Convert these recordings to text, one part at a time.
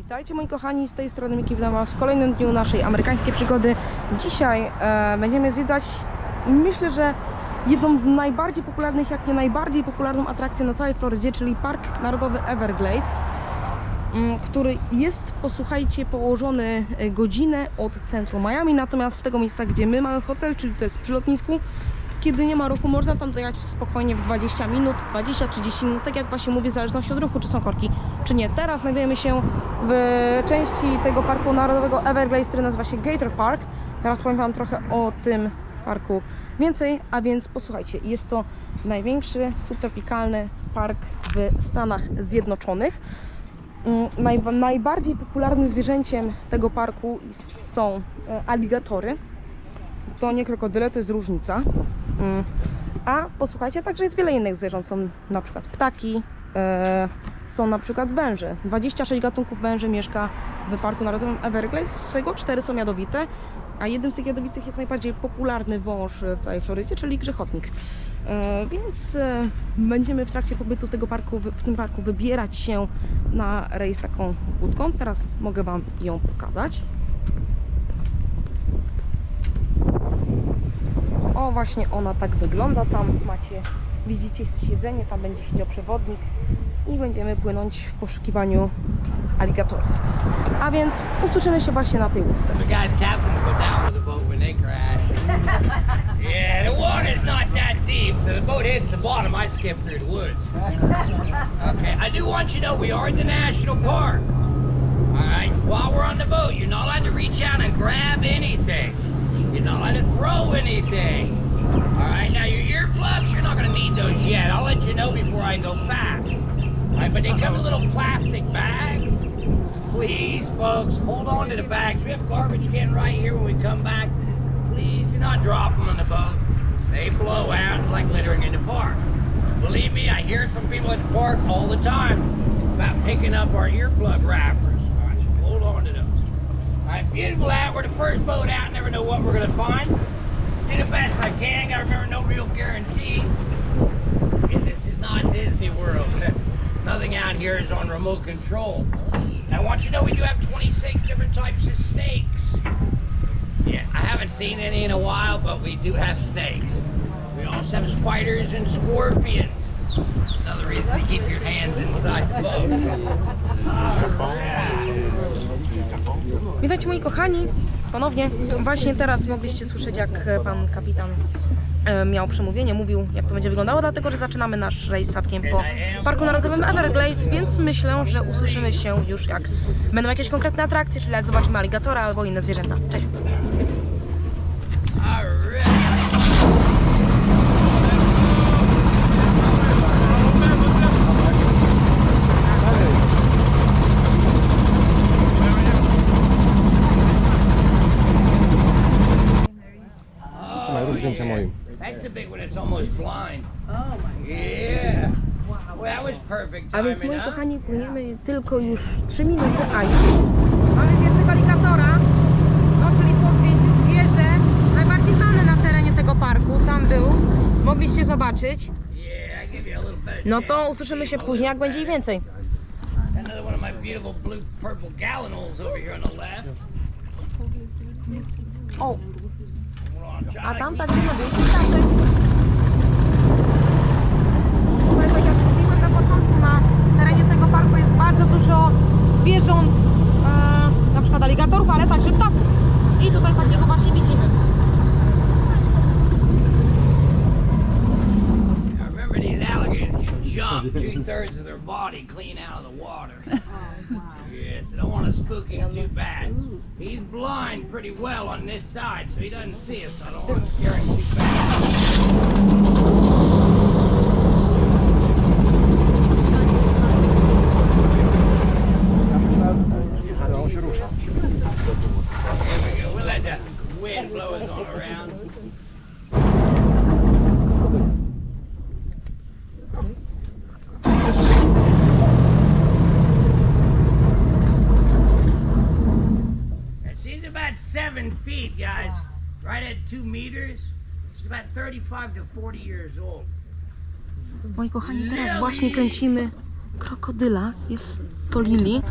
Witajcie moi kochani, z tej strony Miki, witam was w kolejnym dniu naszej amerykańskiej przygody. Dzisiaj będziemy zwiedzać, myślę, że jedną z najbardziej popularnych, jak nie najbardziej popularną atrakcją na całej Florydzie, czyli Park Narodowy Everglades, który jest, posłuchajcie, położony godzinę od centrum Miami, natomiast z tego miejsca, gdzie my mamy hotel, czyli to jest przy lotnisku, kiedy nie ma ruchu, można tam dojechać spokojnie w 20 minut, 20-30 minut, tak jak właśnie mówię, w zależności od ruchu, czy są korki, czy nie. Teraz znajdujemy się w części tego Parku Narodowego Everglades, który nazywa się Gator Park. Teraz powiem wam trochę o tym parku więcej, a więc posłuchajcie, jest to największy subtropikalny park w Stanach Zjednoczonych. Najbardziej popularnym zwierzęciem tego parku są aligatory. To nie krokodyle, to jest różnica. A posłuchajcie, także jest wiele innych zwierząt. Są na przykład ptaki, są na przykład węże. 26 gatunków węży mieszka w Parku Narodowym Everglades, z czego 4 są jadowite, a jednym z tych jadowitych jest najbardziej popularny wąż w całej Florydzie, czyli grzechotnik. Więc będziemy w trakcie pobytu w tym parku wybierać się na rejs taką łódką. Teraz mogę wam ją pokazać. O, właśnie ona tak wygląda. Tam macie, widzicie siedzenie, tam będzie siedział przewodnik i będziemy płynąć w poszukiwaniu aligatorów. A więc usłyszymy się właśnie na tej łódce. Yeah, the water's not that deep, so the boat hits the bottom, I skip through the woods. Okay, I do want you to know we are in the national park. Alright, while we're on the boat, you're not allowed to reach out and grab anything. You're not allowed to throw anything. Alright, now your earplugs, you're not gonna need those yet. I'll let you know before I go fast. Alright, but they come in little plastic bags. Please, folks, hold on to the bags. We have a garbage can right here when we come back. Please do not drop them on the boat. They blow out. It's like littering in the park. Believe me, I hear it from people at the park all the time about picking up our earplug wrappers. All right, so hold on to those. All right, beautiful out. We're the first boat out. Never know what we're going to find. Do the best I can. Got to remember, no real guarantee. And this is not Disney World. Nothing out here is on remote control. I want you to know we do have 26 different types of snakes. Yeah, I haven't seen any in a while, but we do have snakes. We also have spiders and scorpions. That's another reason to keep your hands inside the boat. Witajcie moi kochani, ponownie. Właśnie teraz mogliście słyszeć, jak pan kapitan miał przemówienie, mówił, jak to będzie wyglądało, dlatego że zaczynamy nasz rejs statkiem po Parku Narodowym Everglades, więc myślę, że usłyszymy się już, jak będą jakieś konkretne atrakcje, czyli jak zobaczymy aligatora albo inne zwierzęta. Cześć! Trzymaj, rób zdjęcia moim. That's the big one that's almost blind. Oh my god. Yeah. Well, that was perfect A więc moi timing, huh? kochani, płyniemy tylko już 3 minuty, a już mamy pierwszego aligatora, no czyli to zwierzę najbardziej znane na terenie tego parku, tam był, mogliście zobaczyć. No to usłyszymy się później, jak będzie ich więcej. Another one of my beautiful blue purple gallinals over here on the left. O, Hold on, a Johnny. tam także znajduje się ptaszek. Tutaj, tak jak mówiłem na początku, na terenie tego parku jest bardzo dużo zwierząt, na przykład aligatorów, ale także ptaków. I tutaj takiego właśnie widzimy. Now remember, these alligators can jump 2/3 of their body clean out of the water. Yes, I don't want to spook him too bad. He's blind pretty well on this side, so he doesn't see us. So I don't want to scare him too bad. On się rusza. Here we go. We'll let the wind blow us all around. She's about 7 feet, guys. Right at 2 meters. She's about 35 to 40 years old. Moi kochani, teraz właśnie kręcimy krokodyla. Jest to Lili.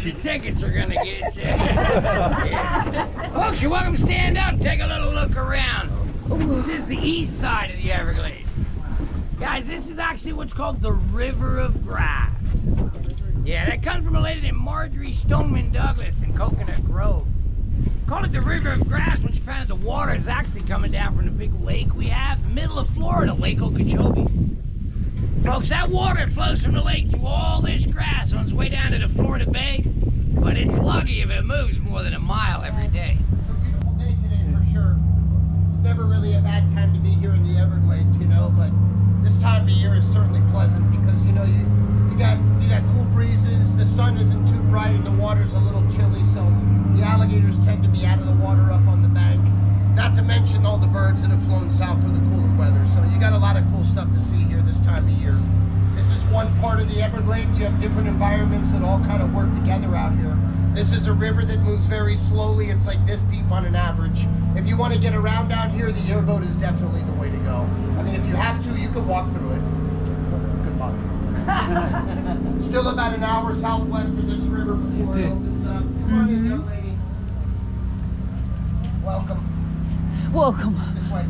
your tickets are gonna get you. Yeah. Folks, you're welcome to stand up and take a little look around. This is the east side of the Everglades. Guys, this is actually what's called the River of Grass. Yeah, that comes from a lady named Marjorie Stoneman Douglas in Coconut Grove. Call it the River of Grass when she found the water is actually coming down from the big lake we have, middle of Florida, Lake Okeechobee. Folks, that water flows from the lake through all this grass on its way down to the Florida Bay, but it's lucky if it moves more than a mile every day. Beautiful day today for sure. It's never really a bad time to be here in the Everglades, you know, but this time of year is certainly pleasant because, you know, you got cool breezes, the sun isn't too bright and the water's a little chilly, so the alligators tend to be out of the water up on the bank. Not to mention all the birds that have flown south for the cooler weather, so you got a lot of cool stuff to see here this time of year. This is one part of the Everglades. You have different environments that all kind of work together out here. This is a river that moves very slowly. It's like this deep on an average. If you want to get around down here, the airboat is definitely the way to go. I mean, if you have to, you can walk through it. Good luck. Still about an hour southwest of this river before it opens up. Come on in, young lady. Welcome. Welcome. This way.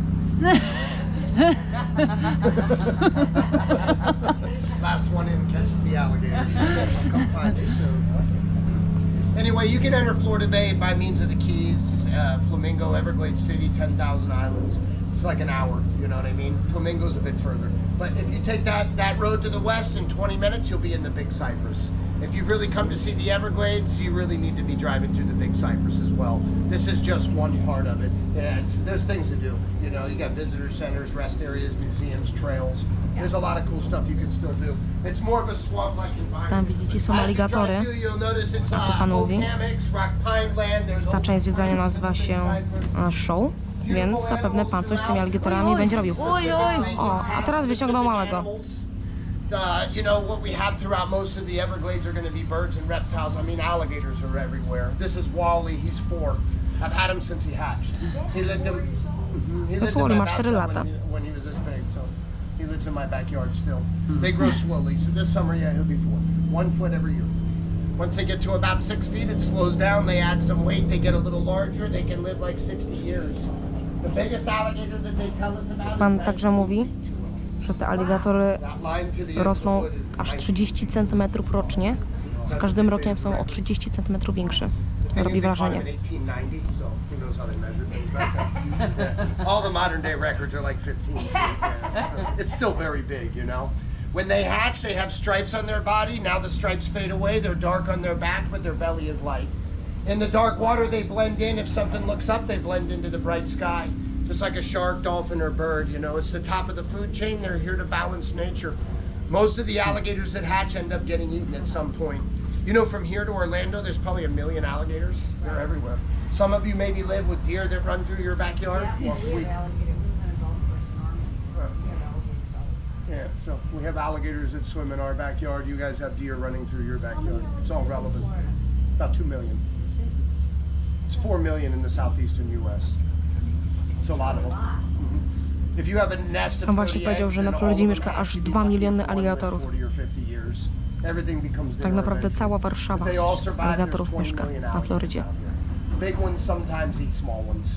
Last one in catches the alligator. I'll come find you soon. Anyway, you can enter Florida Bay by means of the Keys, Flamingo, Everglades City, 10,000 islands. It's like an hour, you know what I mean? Flamingo's a bit further. But if you take that road to the west in 20 minutes, you'll be in the Big Cypress. If you've really come to see the Everglades, you really need to be driving through the Big Cypress as well. This is just one part of it. Yeah, there's things to do. You know, you got visitor centers, rest areas, museums, trails. There's a lot of cool stuff you can still do. It's more of a swamp-like environment. Tam widzicie, są aligatory. A to pan mówi. Ta część zwiedzania nazywa się show, więc zapewne pan coś z tymi aligatorami będzie robił. O, a teraz wyciągnął małego. You know, what we have throughout most of the Everglades are going to be birds and reptiles. I mean, alligators are everywhere. This is Wally, he's 4. I've had him since he hatched. He lived in my backyard when he was this big, so he lives in my backyard still. They grow slowly, so this summer, yeah, he'll be 4. 1 foot every year. Once they get to about 6 feet, it slows down, they add some weight, they get a little larger, they can live like 60 years. The biggest alligator that they tell us about Pan także mówi, że te aligatory rosną aż 30 cm rocznie. Z każdym rokiem są o 30 cm większe. Robi wrażenie. All the modern day records are like 15 feet. It's still very big, you know. When they hatch, they have stripes on their body. Now the stripes fade away. They're dark on their back, but their belly is light. In the dark water, they blend in. If something looks up, they blend into the bright sky. Just like a shark, dolphin, or bird, you know, it's the top of the food chain. They're here to balance nature. Most of the alligators that hatch end up getting eaten at some point. You know, from here to Orlando, there's probably 1 million alligators. They're everywhere. Some of you maybe live with deer that run through your backyard. Yeah, so we have alligators that swim in our backyard. You guys have deer running through your backyard. It's all relevant. About 2 million. It's 4 million in the southeastern U.S. It's a lot of them. If you have a nest of On właśnie powiedział, że na Florydzie mieszka aż 2 miliony aligatorów. Tak naprawdę cała Warszawa aligatorów mieszka na Florydzie. Big ones sometimes eat small ones.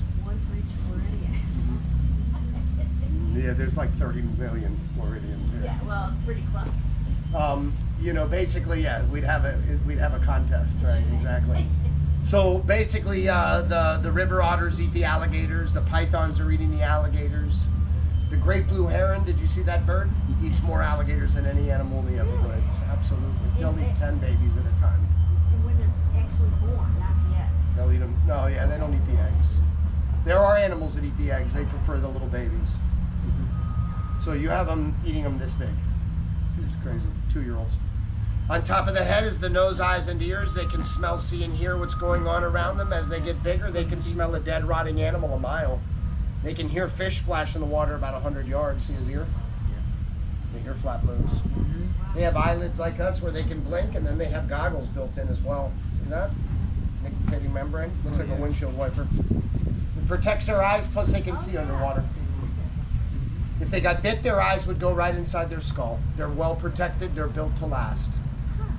Yeah, there's like 30 million Floridians here. Yeah, well, it's pretty close. You know, basically, yeah, we'd have a contest, right? Exactly. So basically, the river otters eat the alligators. The pythons are eating the alligators. The great blue heron, did you see that bird? Eats more alligators than any animal in the Everglades. Absolutely. They'll eat 10 babies at a time. And when they're actually born, not the eggs. They'll eat them. No, yeah, they don't eat the eggs. There are animals that eat the eggs. They prefer the little babies. So you have them eating them this big. It's crazy. 2-year-olds. On top of the head is the nose, eyes, and ears. They can smell, see, and hear what's going on around them. As they get bigger, they can smell a dead, rotting animal a mile. They can hear fish splash in the water about 100 yards. See his ear? Yeah. They hear flap moves. They have eyelids like us where they can blink, and then they have goggles built in as well. See that? Nictitating membrane. Looks like a windshield wiper. It protects their eyes, plus they can see underwater. If they got bit, their eyes would go right inside their skull. They're well protected. They're built to last.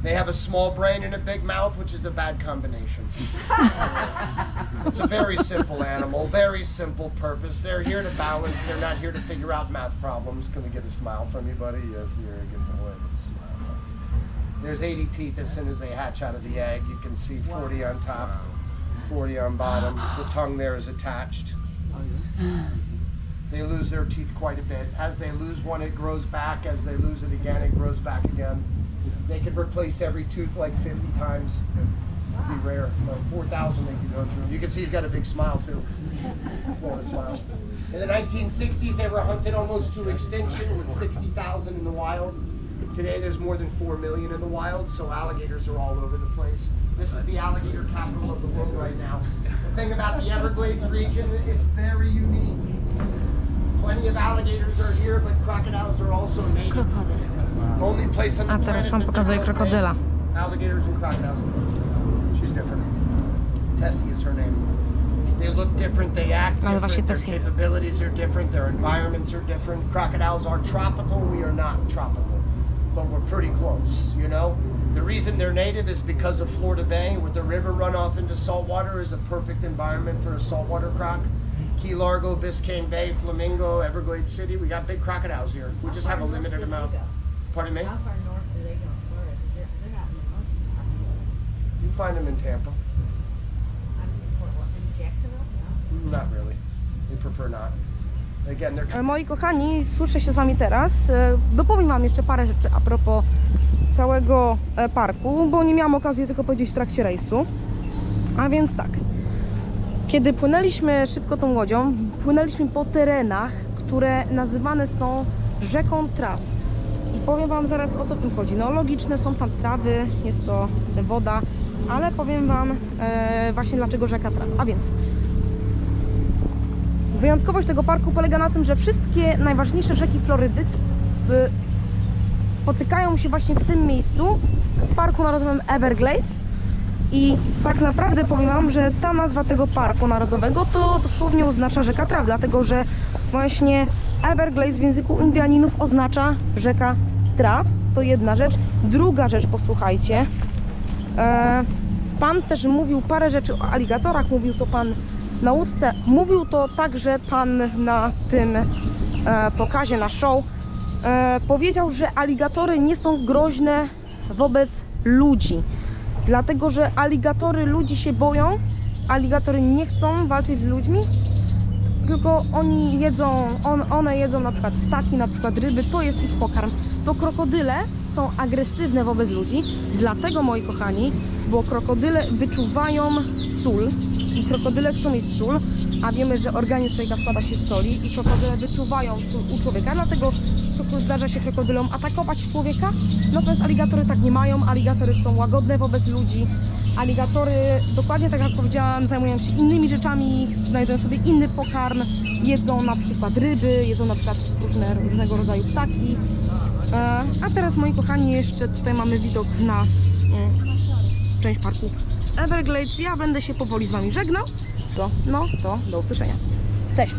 They have a small brain and a big mouth, which is a bad combination. It's a very simple animal, very simple purpose. They're here to balance. They're not here to figure out math problems. Can we get a smile from you, buddy? Yes, you're a good boy. Smile from you. There's 80 teeth as soon as they hatch out of the egg. You can see 40 on top, 40 on bottom. The tongue there is attached. They lose their teeth quite a bit. As they lose one, it grows back. As they lose it again, it grows back again. They could replace every tooth like 50 times. It'd be rare. 4,000 they could go through. You can see he's got a big smile too. Florida smile. In the 1960s, they were hunted almost to extinction with 60,000 in the wild. Today, there's more than 4 million in the wild, so alligators are all over the place. This is the alligator capital of the world right now. The thing about the Everglades region, it's very unique. Plenty of alligators are here, but crocodiles are also native. Only place on the A teraz planet wam that pokazuję there are krokodyla. alligators and crocodiles. She's different. Tessie is her name. They look different, they act Ale właśnie different, their Tessie. capabilities are different, their environments are different. Crocodiles are tropical, we are not tropical, but we're pretty close, you know? The reason they're native is because of Florida Bay, where the river runoff into saltwater is a perfect environment for a saltwater croc. Key Largo, Biscayne Bay, Flamingo, Everglades City, we got big crocodiles here. We just have a limited amount. Pardon me? How far north do they go in Florida? 'Cause they're not in the north. You find them in Tampa. In Jacksonville? No. Not really. They prefer not. Again, they're Moi kochani, słyszę się z wami teraz. Dopowiem wam jeszcze parę rzeczy a propos całego parku, bo nie miałam okazji tylko powiedzieć w trakcie rejsu. A więc tak, kiedy płynęliśmy szybko tą łodzią, płynęliśmy po terenach, które nazywane są rzeką traw. I powiem wam zaraz, o co w tym chodzi. No logiczne, są tam trawy, jest to woda, ale powiem wam właśnie dlaczego rzeka traw. A więc wyjątkowość tego parku polega na tym, że wszystkie najważniejsze rzeki Florydy spotykają się właśnie w tym miejscu, w Parku Narodowym Everglades. I tak naprawdę powiem wam, że ta nazwa tego Parku Narodowego to dosłownie oznacza rzeka traw, dlatego że właśnie Everglades w języku Indianinów oznacza rzeka traw. To jedna rzecz. Druga rzecz, posłuchajcie. Pan też mówił parę rzeczy o aligatorach, mówił to pan na łódce, mówił to także pan na tym pokazie, na show. Powiedział, że aligatory nie są groźne wobec ludzi, dlatego że aligatory ludzi się boją, aligatory nie chcą walczyć z ludźmi, tylko oni jedzą, one jedzą na przykład ptaki, na przykład ryby, to jest ich pokarm. To krokodyle są agresywne wobec ludzi, dlatego moi kochani, bo krokodyle wyczuwają sól i krokodyle chcą mieć sól, a wiemy, że organizm człowieka składa się z soli i krokodyle wyczuwają sól u człowieka, dlatego zdarza się krokodylom atakować człowieka, natomiast aligatory tak nie mają, aligatory są łagodne wobec ludzi, aligatory, dokładnie tak jak powiedziałam, zajmują się innymi rzeczami, znajdują sobie inny pokarm, jedzą na przykład ryby, jedzą na przykład różnego rodzaju ptaki. A teraz moi kochani, jeszcze tutaj mamy widok na część parku Everglades. Ja będę się powoli z wami żegnał. To do usłyszenia. Cześć!